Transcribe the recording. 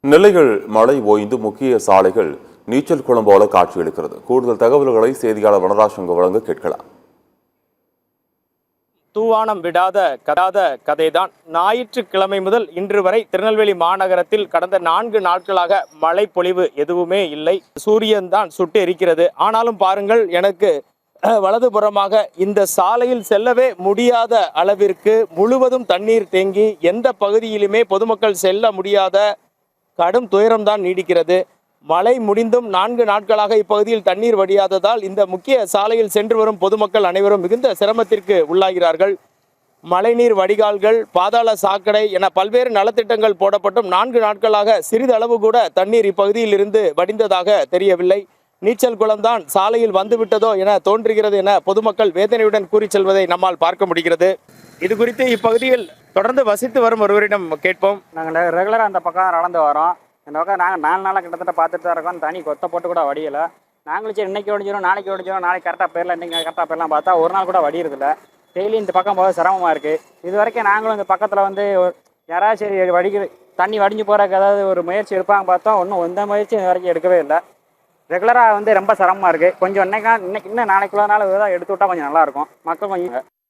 நெல்லையில் மழை ஓய்ந்து முக்கிய சாலைகள் நீச்சல் குளம் போல காட்சியளிக்கிறது. கூடுதல் தகவல்களை செய்தியாளர் வனராஜ் வழங்க கேட்கலாம். தூவானம் விடாத கதைதான். ஞாயிற்றுக்கிழமை முதல் இன்று வரை திருநெல்வேலி மாநகரத்தில் கடந்த 4 நாட்களாக மழை பொழிவு எதுவுமே இல்லை. சூரியன் தான் சுட்டு எரிக்கிறது. ஆனாலும் பாருங்கள், எனக்கு வலதுபுறமாக இந்த சாலையில் செல்லவே முடியாத அளவிற்கு முழுவதும் தண்ணீர் தேங்கி எந்த பகுதியிலுமே பொதுமக்கள் செல்ல முடியாத கடும் துயரம்தான் நீடிக்கிறது. மழை முடிந்தும் 4 நாட்களாக இப்பகுதியில் தண்ணீர் வடியாததால் இந்த முக்கிய சாலையில் சென்று வரும் பொதுமக்கள் அனைவரும் மிகுந்த சிரமத்திற்கு உள்ளாகிறார்கள். மழைநீர் வடிகால்கள், பாதாள சாக்கடை என பல்வேறு நலத்திட்டங்கள் போடப்பட்டும் 4 நாட்களாக சிறிதளவு கூட தண்ணீர் இப்பகுதியில் இருந்து வடிந்ததாக தெரியவில்லை. நீச்சல் குளம்தான் சாலையில் வந்துவிட்டதோ என தோன்றுகிறது என பொதுமக்கள் வேதனையுடன் கூறி செல்வதை நம்மால் பார்க்க முடிகிறது. இது குறித்து இப்பகுதியில் தொடர்ந்து வசித்து வரும் ஒருவரிடம் கேட்போம். நாங்கள் ரெகுலராக அந்த பக்கம் நடந்து வரோம். இந்த பக்கம் நாங்கள் 4 நாளாக கிட்டத்தட்ட பார்த்துட்டு தான் இருக்கோம். தண்ணி கொத்த போட்டு கூட வடியலை. நாங்களும் சரி இன்னைக்கு வடிஞ்சிடும், நாளைக்கு வடிஞ்சிடும், நாளைக்கு கரெக்டாக போயிடலாம், இன்றைக்கி கரெக்டாக போயிடலாம் பார்த்தா ஒரு நாள் கூட வடிகிறதில்ல. டெய்லி இந்த பக்கம் போக சிரமமாக இருக்குது. இது வரைக்கும் நாங்களும் இந்த பக்கத்தில் வந்து யாராவது சரி தண்ணி வடிஞ்சு போகிறதுக்கு ஏதாவது ஒரு முயற்சி எடுப்பாங்க பார்த்தோம். ஒன்றும் எந்த முயற்சியும் இது வரைக்கும் எடுக்கவே இல்லை. ரெகுலராக வந்து ரொம்ப சிரமமாக இருக்குது. கொஞ்சம் இன்னைக்கு இன்னும் நாளைக்குள்ளனால எடுத்து விட்டால் கொஞ்சம் நல்லாயிருக்கும். மக்கள் கொஞ்சம்